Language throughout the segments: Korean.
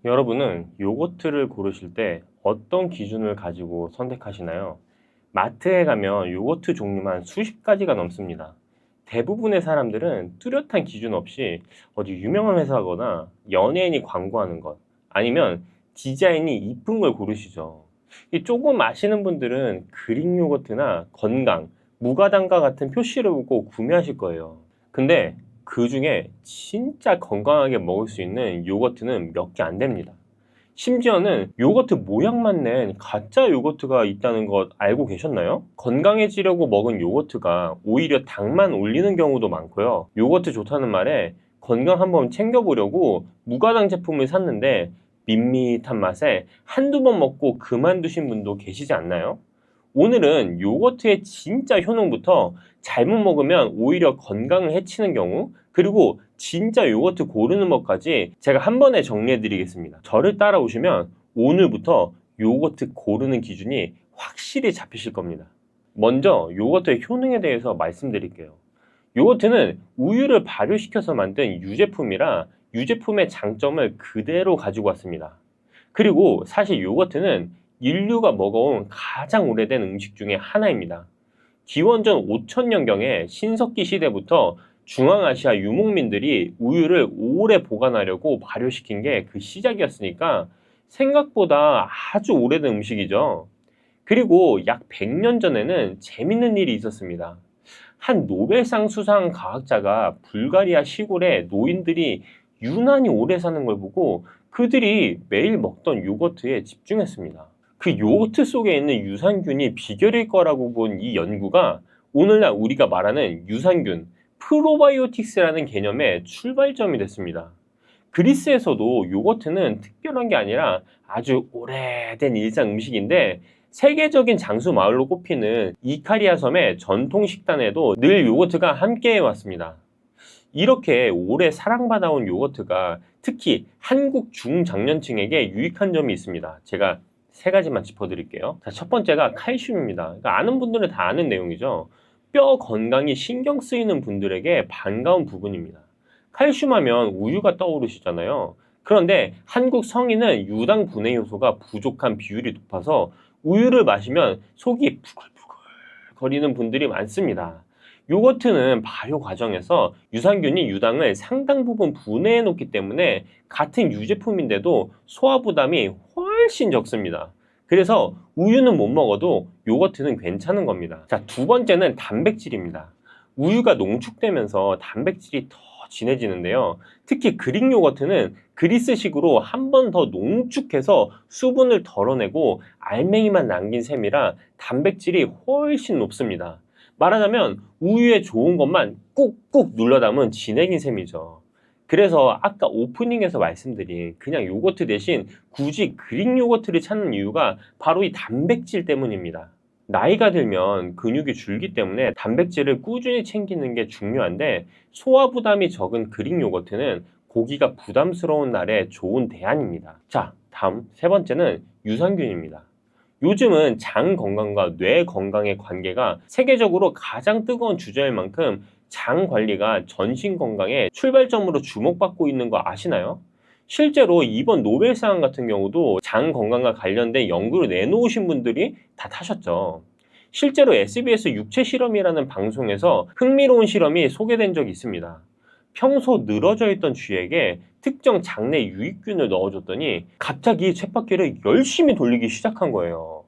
여러분은 요거트를 고르실 때 어떤 기준을 가지고 선택하시나요? 마트에 가면 요거트 종류만 수십 가지가 넘습니다. 대부분의 사람들은 뚜렷한 기준 없이 어디 유명한 회사거나 연예인이 광고하는 것, 아니면 디자인이 이쁜 걸 고르시죠. 이 조금 아시는 분들은 그릭 요거트나 건강, 무가당과 같은 표시를 보고 구매하실 거예요. 근데 그 중에 진짜 건강하게 먹을 수 있는 요거트는 몇 개 안 됩니다. 심지어는 요거트 모양만 낸 가짜 요거트가 있다는 것 알고 계셨나요? 건강해지려고 먹은 요거트가 오히려 당만 올리는 경우도 많고요. 요거트 좋다는 말에 건강 한번 챙겨보려고 무가당 제품을 샀는데 밋밋한 맛에 한두 번 먹고 그만두신 분도 계시지 않나요? 오늘은 요거트의 진짜 효능부터 잘못 먹으면 오히려 건강을 해치는 경우, 그리고 진짜 요거트 고르는 법까지 제가 한 번에 정리해 드리겠습니다. 저를 따라오시면 오늘부터 요거트 고르는 기준이 확실히 잡히실 겁니다. 먼저 요거트의 효능에 대해서 말씀드릴게요. 요거트는 우유를 발효시켜서 만든 유제품이라 유제품의 장점을 그대로 가지고 왔습니다. 그리고 사실 요거트는 인류가 먹어온 가장 오래된 음식 중에 하나입니다. 기원전 5000년경에 신석기 시대부터 중앙아시아 유목민들이 우유를 오래 보관하려고 발효시킨 게 그 시작이었으니까 생각보다 아주 오래된 음식이죠. 그리고 약 100년 전에는 재밌는 일이 있었습니다. 한 노벨상 수상 과학자가 불가리아 시골에 노인들이 유난히 오래 사는 걸 보고 그들이 매일 먹던 요거트에 집중했습니다. 그 요거트 속에 있는 유산균이 비결일 거라고 본 이 연구가 오늘날 우리가 말하는 유산균, 프로바이오틱스라는 개념의 출발점이 됐습니다. 그리스에서도 요거트는 특별한 게 아니라 아주 오래된 일상 음식인데 세계적인 장수 마을로 꼽히는 이카리아 섬의 전통 식단에도 늘 요거트가 함께해 왔습니다. 이렇게 오래 사랑받아온 요거트가 특히 한국 중장년층에게 유익한 점이 있습니다. 제가 세 가지만 짚어드릴게요. 자, 첫 번째가 칼슘입니다. 그러니까 아는 분들은 다 아는 내용이죠. 뼈 건강이 신경 쓰이는 분들에게 반가운 부분입니다. 칼슘 하면 우유가 떠오르시잖아요. 그런데 한국 성인은 유당 분해 효소가 부족한 비율이 높아서 우유를 마시면 속이 부글부글 거리는 분들이 많습니다. 요거트는 발효 과정에서 유산균이 유당을 상당 부분 분해해 놓기 때문에 같은 유제품인데도 소화 부담이 훨씬 적습니다. 그래서 우유는 못 먹어도 요거트는 괜찮은 겁니다. 자, 두 번째는 단백질입니다. 우유가 농축되면서 단백질이 더 진해지는데요. 특히 그릭 요거트는 그리스식으로 한 번 더 농축해서 수분을 덜어내고 알맹이만 남긴 셈이라 단백질이 훨씬 높습니다. 말하자면 우유에 좋은 것만 꾹꾹 눌러 담은 진액인 셈이죠. 그래서 아까 오프닝에서 말씀드린 그냥 요거트 대신 굳이 그릭 요거트를 찾는 이유가 바로 이 단백질 때문입니다. 나이가 들면 근육이 줄기 때문에 단백질을 꾸준히 챙기는 게 중요한데 소화 부담이 적은 그릭 요거트는 고기가 부담스러운 날에 좋은 대안입니다. 자, 다음 세 번째는 유산균입니다. 요즘은 장 건강과 뇌 건강의 관계가 세계적으로 가장 뜨거운 주제일 만큼 장 관리가 전신 건강의 출발점으로 주목받고 있는 거 아시나요? 실제로 이번 노벨상 같은 경우도 장 건강과 관련된 연구를 내놓으신 분들이 다 타셨죠. 실제로 SBS 육체 실험이라는 방송에서 흥미로운 실험이 소개된 적이 있습니다. 평소 늘어져 있던 쥐에게 특정 장내 유익균을 넣어줬더니 갑자기 쳇바퀴를 열심히 돌리기 시작한 거예요.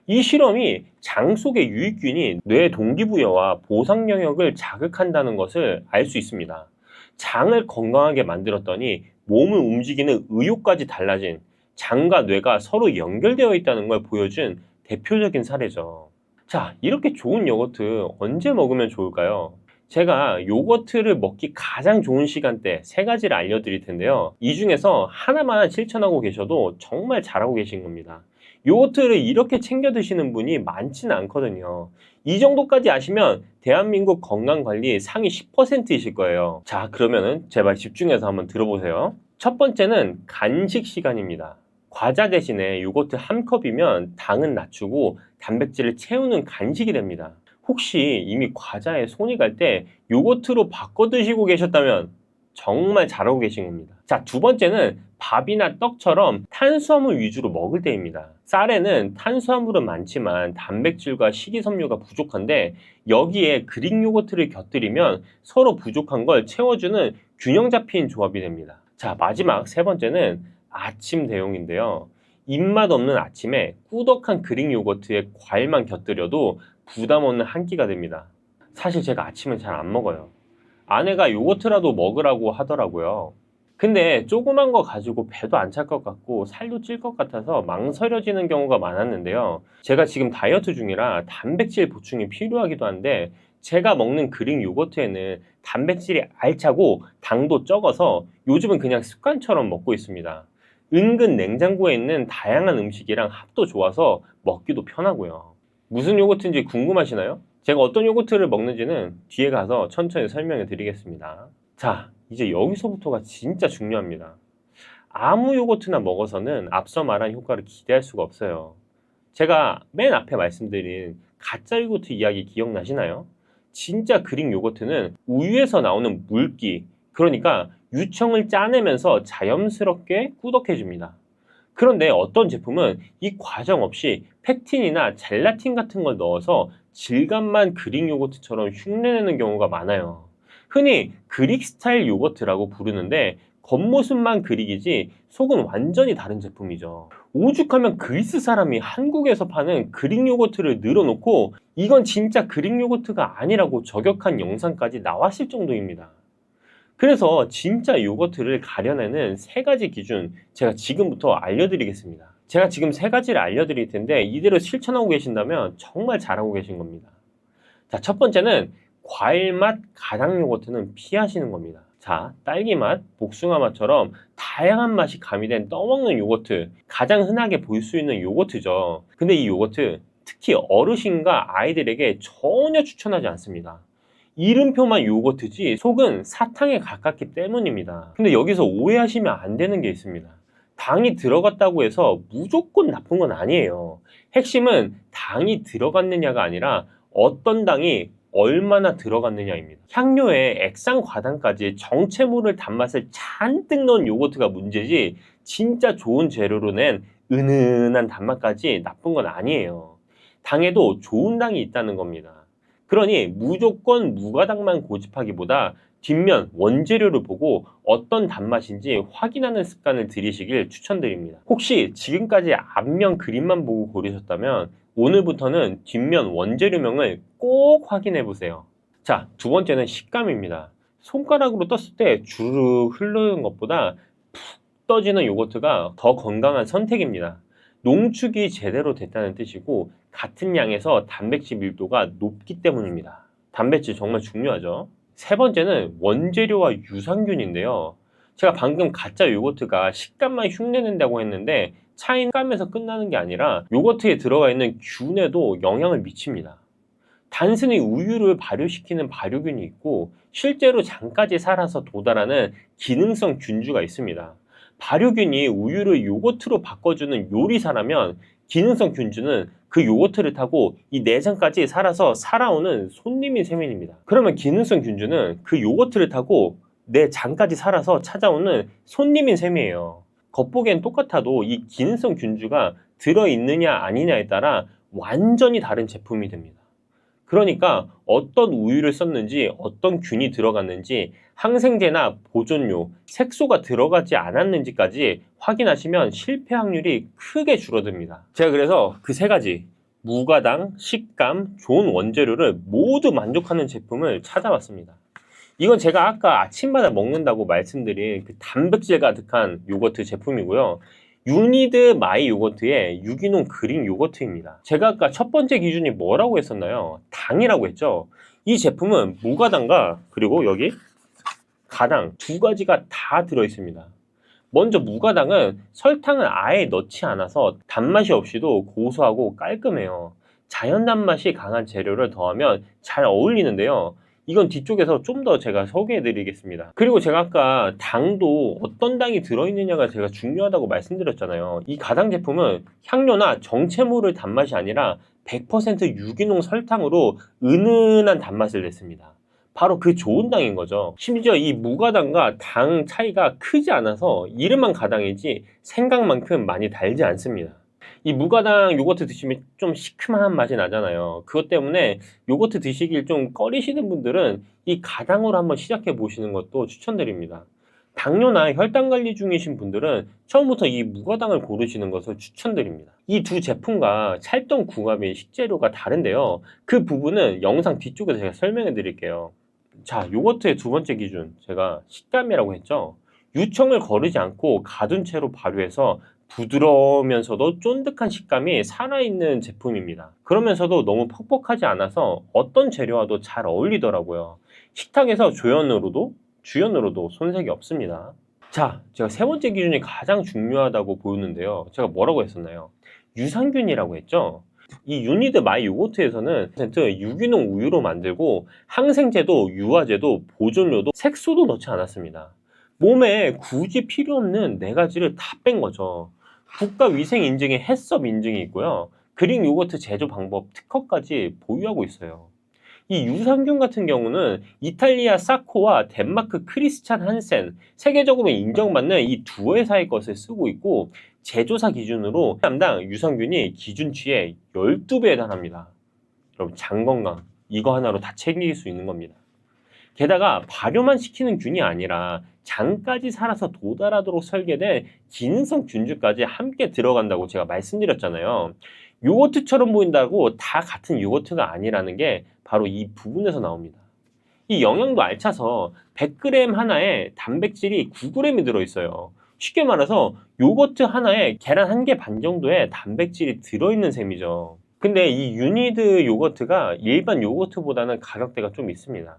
이 실험이 장 속의 유익균이 뇌 동기부여와 보상 영역을 자극한다는 것을 알 수 있습니다. 장을 건강하게 만들었더니 몸을 움직이는 의욕까지 달라진, 장과 뇌가 서로 연결되어 있다는 걸 보여준 대표적인 사례죠. 자, 이렇게 좋은 요거트 언제 먹으면 좋을까요? 제가 요거트를 먹기 가장 좋은 시간대 세 가지를 알려드릴 텐데요. 이 중에서 하나만 실천하고 계셔도 정말 잘하고 계신 겁니다. 요거트를 이렇게 챙겨 드시는 분이 많지는 않거든요. 이 정도까지 아시면 대한민국 건강관리 상위 10%이실 거예요. 자, 그러면은 제발 집중해서 한번 들어보세요. 첫 번째는 간식 시간입니다. 과자 대신에 요거트 한 컵이면 당은 낮추고 단백질을 채우는 간식이 됩니다. 혹시 이미 과자에 손이 갈 때 요거트로 바꿔 드시고 계셨다면 정말 잘하고 계신 겁니다. 자, 두 번째는 밥이나 떡처럼 탄수화물 위주로 먹을 때입니다. 쌀에는 탄수화물은 많지만 단백질과 식이섬유가 부족한데 여기에 그릭 요거트를 곁들이면 서로 부족한 걸 채워주는 균형 잡힌 조합이 됩니다. 자, 마지막 세 번째는 아침 대용인데요. 입맛 없는 아침에 꾸덕한 그릭 요거트에 과일만 곁들여도 부담 없는 한 끼가 됩니다. 사실 제가 아침은 잘 안 먹어요. 아내가 요거트라도 먹으라고 하더라고요. 근데 조그만 거 가지고 배도 안 찰 것 같고 살도 찔 것 같아서 망설여지는 경우가 많았는데요. 제가 지금 다이어트 중이라 단백질 보충이 필요하기도 한데 제가 먹는 그릭 요거트에는 단백질이 알차고 당도 적어서 요즘은 그냥 습관처럼 먹고 있습니다. 은근 냉장고에 있는 다양한 음식이랑 합도 좋아서 먹기도 편하고요. 무슨 요거트인지 궁금하시나요? 제가 어떤 요거트를 먹는지는 뒤에 가서 천천히 설명해 드리겠습니다. 자, 이제 여기서부터가 진짜 중요합니다. 아무 요거트나 먹어서는 앞서 말한 효과를 기대할 수가 없어요. 제가 맨 앞에 말씀드린 가짜 요거트 이야기 기억나시나요? 진짜 그릭 요거트는 우유에서 나오는 물기, 그러니까 유청을 짜내면서 자연스럽게 꾸덕해줍니다. 그런데 어떤 제품은 이 과정 없이 팩틴이나 젤라틴 같은 걸 넣어서 질감만 그릭 요거트처럼 흉내내는 경우가 많아요. 흔히 그릭 스타일 요거트라고 부르는데 겉모습만 그릭이지 속은 완전히 다른 제품이죠. 오죽하면 그리스 사람이 한국에서 파는 그릭 요거트를 늘어놓고 이건 진짜 그릭 요거트가 아니라고 저격한 영상까지 나왔을 정도입니다. 그래서 진짜 요거트를 가려내는 세 가지 기준 제가 지금부터 알려드리겠습니다. 제가 지금 세 가지를 알려드릴 텐데 이대로 실천하고 계신다면 정말 잘하고 계신 겁니다. 자, 첫 번째는 과일 맛 가당 요거트는 피하시는 겁니다. 자, 딸기 맛, 복숭아 맛처럼 다양한 맛이 가미된 떠먹는 요거트, 가장 흔하게 볼 수 있는 요거트죠. 근데 이 요거트 특히 어르신과 아이들에게 전혀 추천하지 않습니다. 이름표만 요거트지 속은 사탕에 가깝기 때문입니다. 근데 여기서 오해하시면 안 되는 게 있습니다. 당이 들어갔다고 해서 무조건 나쁜 건 아니에요. 핵심은 당이 들어갔느냐가 아니라 어떤 당이 얼마나 들어갔느냐입니다. 향료에 액상 과당까지 정체모를 단맛을 잔뜩 넣은 요거트가 문제지 진짜 좋은 재료로 낸 은은한 단맛까지 나쁜 건 아니에요. 당에도 좋은 당이 있다는 겁니다. 그러니 무조건 무가당만 고집하기보다 뒷면 원재료를 보고 어떤 단맛인지 확인하는 습관을 들이시길 추천드립니다. 혹시 지금까지 앞면 그림만 보고 고르셨다면 오늘부터는 뒷면 원재료명을 꼭 확인해 보세요. 자, 두 번째는 식감입니다. 손가락으로 떴을 때 주르륵 흐르는 것보다 푹 떠지는 요거트가 더 건강한 선택입니다. 농축이 제대로 됐다는 뜻이고 같은 양에서 단백질 밀도가 높기 때문입니다. 단백질 정말 중요하죠. 세 번째는 원재료와 유산균인데요. 제가 방금 가짜 요거트가 식감만 흉내낸다고 했는데 차이는 식감에서 끝나는 게 아니라 요거트에 들어가 있는 균에도 영향을 미칩니다. 단순히 우유를 발효시키는 발효균이 있고 실제로 장까지 살아서 도달하는 기능성 균주가 있습니다. 발효균이 우유를 요거트로 바꿔주는 요리사라면 기능성 균주는 그 요거트를 타고 이 내장까지 살아서 살아오는 손님인 셈입니다. 그러면 기능성 균주는 그 요거트를 타고 내 장까지 살아서 찾아오는 손님인 셈이에요. 겉보기엔 똑같아도 이 기능성 균주가 들어있느냐 아니냐에 따라 완전히 다른 제품이 됩니다. 그러니까 어떤 우유를 썼는지 어떤 균이 들어갔는지 항생제나 보존료, 색소가 들어가지 않았는지까지 확인하시면 실패 확률이 크게 줄어듭니다. 제가 그래서 그 세 가지 무가당, 식감, 좋은 원재료를 모두 만족하는 제품을 찾아봤습니다. 이건 제가 아까 아침마다 먹는다고 말씀드린 그 단백질 가득한 요거트 제품이고요. 유니드 마이 요거트의 유기농 그릭 요거트입니다. 제가 아까 첫 번째 기준이 뭐라고 했었나요? 당이라고 했죠. 이 제품은 무가당과 그리고 여기 가당 두 가지가 다 들어있습니다. 먼저 무가당은 설탕을 아예 넣지 않아서 단맛이 없이도 고소하고 깔끔해요. 자연 단맛이 강한 재료를 더하면 잘 어울리는데요. 이건 뒤쪽에서 좀 더 제가 소개해 드리겠습니다. 그리고 제가 아까 당도 어떤 당이 들어있느냐가 제가 중요하다고 말씀드렸잖아요. 이 가당 제품은 향료나 정체모를 단맛이 아니라 100% 유기농 설탕으로 은은한 단맛을 냈습니다. 바로 그 좋은 당인 거죠. 심지어 이 무가당과 당 차이가 크지 않아서 이름만 가당이지 생각만큼 많이 달지 않습니다. 이 무가당 요거트 드시면 좀 시큼한 맛이 나잖아요. 그것 때문에 요거트 드시길 좀 꺼리시는 분들은 이 가당으로 한번 시작해 보시는 것도 추천드립니다. 당뇨나 혈당 관리 중이신 분들은 처음부터 이 무가당을 고르시는 것을 추천드립니다. 이 두 제품과 찰떡 궁합의 식재료가 다른데요. 그 부분은 영상 뒤쪽에서 제가 설명해 드릴게요. 자, 요거트의 두 번째 기준, 제가 식감이라고 했죠. 유청을 거르지 않고 가둔 채로 발효해서 부드러우면서도 쫀득한 식감이 살아있는 제품입니다. 그러면서도 너무 퍽퍽하지 않아서 어떤 재료와도 잘 어울리더라고요. 식탁에서 주연으로도 손색이 없습니다. 자, 제가 세 번째 기준이 가장 중요하다고 보였는데요. 제가 뭐라고 했었나요? 유산균이라고 했죠. 이 유니드 마이 요거트에서는 유기농 우유로 만들고 항생제도, 유화제도, 보존료도, 색소도 넣지 않았습니다. 몸에 굳이 필요 없는 네 가지를 다 뺀 거죠. 국가위생 인증에 해썹 인증이 있고요. 그릭 요거트 제조 방법 특허까지 보유하고 있어요. 이 유산균 같은 경우는 이탈리아 사코와 덴마크 크리스찬 한센, 세계적으로 인정받는 이 두 회사의 것을 쓰고 있고, 제조사 기준으로 담당 유산균이 기준치의 12배에 달합니다. 여러분, 장 건강 이거 하나로 다 챙길 수 있는 겁니다. 게다가 발효만 시키는 균이 아니라 장까지 살아서 도달하도록 설계된 기능성 균주까지 함께 들어간다고 제가 말씀드렸잖아요. 요거트처럼 보인다고 다 같은 요거트가 아니라는 게 바로 이 부분에서 나옵니다. 이 영양도 알차서 100g 하나에 단백질이 9g이 들어있어요. 쉽게 말해서 요거트 하나에 계란 1개 반 정도의 단백질이 들어있는 셈이죠. 근데 이 유니드 요거트가 일반 요거트보다는 가격대가 좀 있습니다.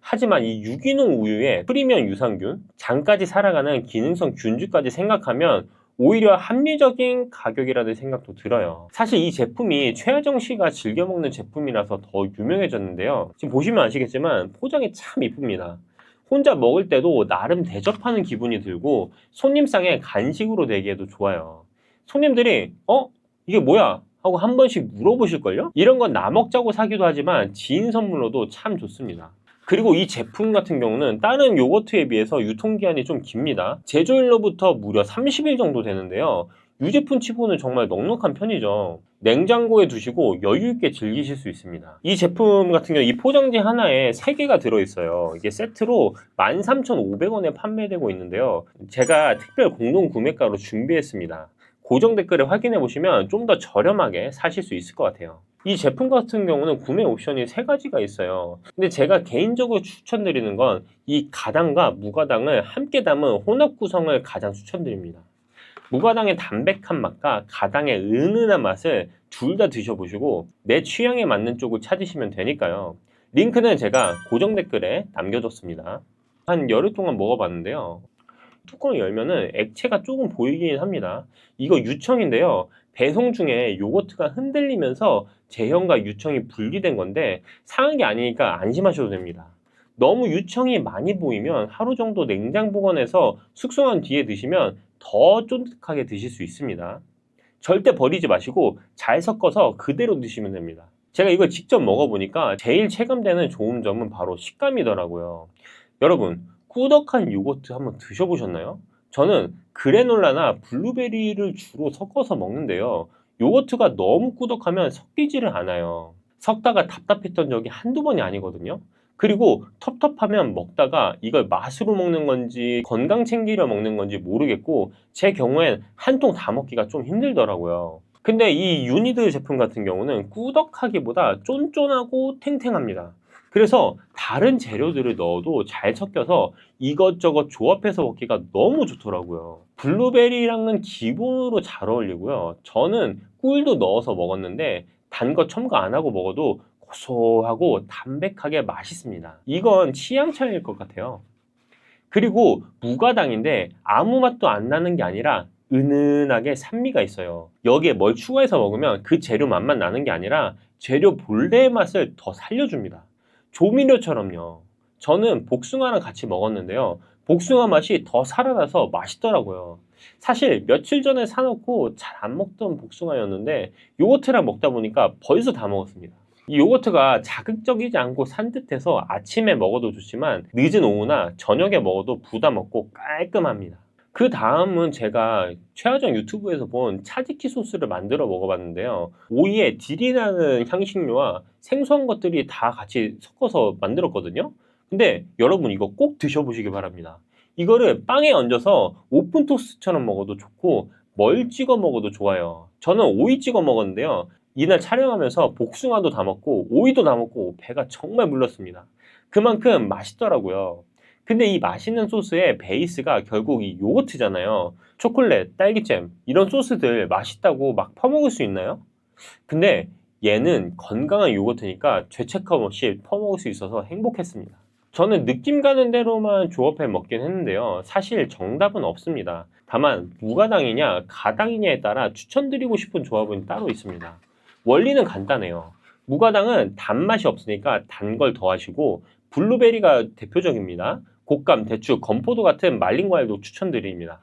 하지만 이 유기농 우유에 프리미엄 유산균, 장까지 살아가는 기능성 균주까지 생각하면 오히려 합리적인 가격이라는 생각도 들어요. 사실 이 제품이 최하정 씨가 즐겨 먹는 제품이라서 더 유명해졌는데요. 지금 보시면 아시겠지만 포장이 참 이쁩니다. 혼자 먹을 때도 나름 대접하는 기분이 들고 손님상에 간식으로 내기에도 좋아요. 손님들이 이게 뭐야? 하고 한 번씩 물어보실걸요? 이런 건 나 먹자고 사기도 하지만 지인 선물로도 참 좋습니다. 그리고 이 제품 같은 경우는 다른 요거트에 비해서 유통기한이 좀 깁니다. 제조일로부터 무려 30일 정도 되는데요. 유제품 치고는 정말 넉넉한 편이죠. 냉장고에 두시고 여유있게 즐기실 수 있습니다. 이 제품 같은 경우 이 포장지 하나에 3개가 들어있어요. 이게 세트로 13,500원에 판매되고 있는데요. 제가 특별 공동 구매가로 준비했습니다. 고정 댓글에 확인해 보시면 좀 더 저렴하게 사실 수 있을 것 같아요. 이 제품 같은 경우는 구매 옵션이 3가지가 있어요. 근데 제가 개인적으로 추천드리는 건 이 가당과 무가당을 함께 담은 혼합 구성을 가장 추천드립니다. 무가당의 담백한 맛과 가당의 은은한 맛을 둘 다 드셔보시고 내 취향에 맞는 쪽을 찾으시면 되니까요. 링크는 제가 고정 댓글에 남겨뒀습니다. 한 열흘 동안 먹어봤는데요. 뚜껑을 열면은 액체가 조금 보이긴 합니다. 이거 유청인데요. 배송 중에 요거트가 흔들리면서 제형과 유청이 분리된 건데 상한 게 아니니까 안심하셔도 됩니다. 너무 유청이 많이 보이면 하루 정도 냉장 보관해서 숙성한 뒤에 드시면 더 쫀득하게 드실 수 있습니다. 절대 버리지 마시고 잘 섞어서 그대로 드시면 됩니다. 제가 이걸 직접 먹어보니까 제일 체감되는 좋은 점은 바로 식감이더라고요. 여러분, 꾸덕한 요거트 한번 드셔보셨나요? 저는 그래놀라나 블루베리를 주로 섞어서 먹는데요. 요거트가 너무 꾸덕하면 섞이지를 않아요. 섞다가 답답했던 적이 한두 번이 아니거든요. 그리고 텁텁하면 먹다가 이걸 맛으로 먹는 건지 건강 챙기려 먹는 건지 모르겠고 제 경우엔 한 통 다 먹기가 좀 힘들더라고요. 근데 이 유니드 제품 같은 경우는 꾸덕하기보다 쫀쫀하고 탱탱합니다. 그래서 다른 재료들을 넣어도 잘 섞여서 이것저것 조합해서 먹기가 너무 좋더라고요. 블루베리랑은 기본으로 잘 어울리고요. 저는 꿀도 넣어서 먹었는데 단 거 첨가 안 하고 먹어도 고소하고 담백하게 맛있습니다. 이건 취향 차이일 것 같아요. 그리고 무가당인데 아무 맛도 안 나는 게 아니라 은은하게 산미가 있어요. 여기에 뭘 추가해서 먹으면 그 재료 맛만 나는 게 아니라 재료 본래의 맛을 더 살려줍니다. 조미료처럼요. 저는 복숭아랑 같이 먹었는데요. 복숭아 맛이 더 살아나서 맛있더라고요. 사실 며칠 전에 사놓고 잘 안 먹던 복숭아였는데 요거트랑 먹다 보니까 벌써 다 먹었습니다. 이 요거트가 자극적이지 않고 산뜻해서 아침에 먹어도 좋지만 늦은 오후나 저녁에 먹어도 부담 없고 깔끔합니다. 그 다음은 제가 최하정 유튜브에서 본 차지키 소스를 만들어 먹어봤는데요. 오이에 딜이 나는 향신료와 생소한 것들이 다 같이 섞어서 만들었거든요. 근데 여러분 이거 꼭 드셔보시기 바랍니다. 이거를 빵에 얹어서 오픈 토스트처럼 먹어도 좋고 뭘 찍어 먹어도 좋아요. 저는 오이 찍어 먹었는데요. 이날 촬영하면서 복숭아도 다 먹고 오이도 다 먹고 배가 정말 불렀습니다. 그만큼 맛있더라고요. 근데 이 맛있는 소스의 베이스가 결국 이 요거트잖아요. 초콜릿, 딸기잼 이런 소스들 맛있다고 막 퍼먹을 수 있나요? 근데 얘는 건강한 요거트니까 죄책감 없이 퍼먹을 수 있어서 행복했습니다. 저는 느낌 가는 대로만 조합해 먹긴 했는데요. 사실 정답은 없습니다. 다만 무가당이냐 가당이냐에 따라 추천드리고 싶은 조합은 따로 있습니다. 원리는 간단해요. 무가당은 단맛이 없으니까 단 걸 더하시고 블루베리가 대표적입니다. 곶감, 대추, 건포도 같은 말린 과일도 추천드립니다.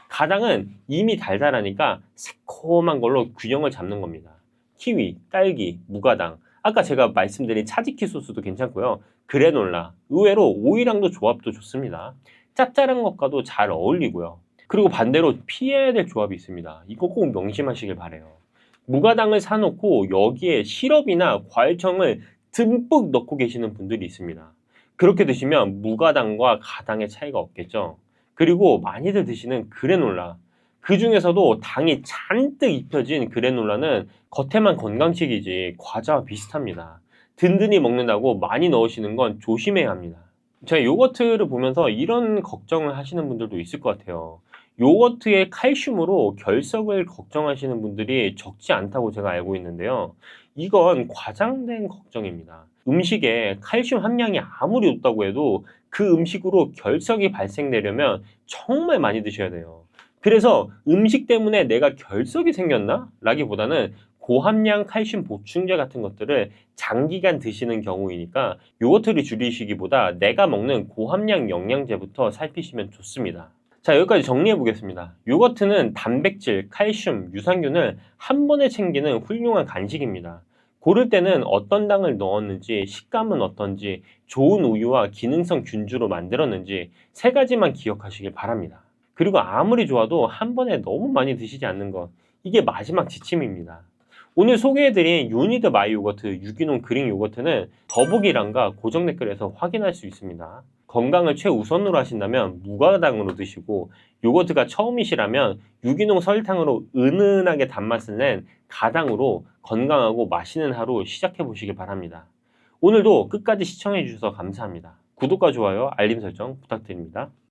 가당은 이미 달달하니까 새콤한 걸로 균형을 잡는 겁니다. 키위, 딸기, 무가당, 아까 제가 말씀드린 차지키 소스도 괜찮고요. 그래놀라, 의외로 오이랑도 조합도 좋습니다. 짭짤한 것과도 잘 어울리고요. 그리고 반대로 피해야 될 조합이 있습니다. 이거 꼭 명심하시길 바래요. 무가당을 사놓고 여기에 시럽이나 과일청을 듬뿍 넣고 계시는 분들이 있습니다. 그렇게 드시면 무가당과 가당의 차이가 없겠죠. 그리고 많이들 드시는 그래놀라. 그 중에서도 당이 잔뜩 입혀진 그래놀라는 겉에만 건강식이지 과자와 비슷합니다. 든든히 먹는다고 많이 넣으시는 건 조심해야 합니다. 제가 요거트를 보면서 이런 걱정을 하시는 분들도 있을 것 같아요. 요거트의 칼슘으로 결석을 걱정하시는 분들이 적지 않다고 제가 알고 있는데요. 이건 과장된 걱정입니다. 음식에 칼슘 함량이 아무리 높다고 해도 그 음식으로 결석이 발생되려면 정말 많이 드셔야 돼요. 그래서 음식 때문에 내가 결석이 생겼나? 라기보다는 고함량 칼슘 보충제 같은 것들을 장기간 드시는 경우이니까 요거트를 줄이시기보다 내가 먹는 고함량 영양제부터 살피시면 좋습니다. 자, 여기까지 정리해 보겠습니다. 요거트는 단백질, 칼슘, 유산균을 한 번에 챙기는 훌륭한 간식입니다. 고를 때는 어떤 당을 넣었는지, 식감은 어떤지, 좋은 우유와 기능성 균주로 만들었는지 세 가지만 기억하시길 바랍니다. 그리고 아무리 좋아도 한 번에 너무 많이 드시지 않는 것, 이게 마지막 지침입니다. 오늘 소개해드린 유니드 마이 요거트 유기농 그릭 요거트는 더보기란과 고정 댓글에서 확인할 수 있습니다. 건강을 최우선으로 하신다면 무가당으로 드시고 요거트가 처음이시라면 유기농 설탕으로 은은하게 단맛을 낸 가당으로 건강하고 맛있는 하루 시작해 보시길 바랍니다. 오늘도 끝까지 시청해 주셔서 감사합니다. 구독과 좋아요, 알림 설정 부탁드립니다.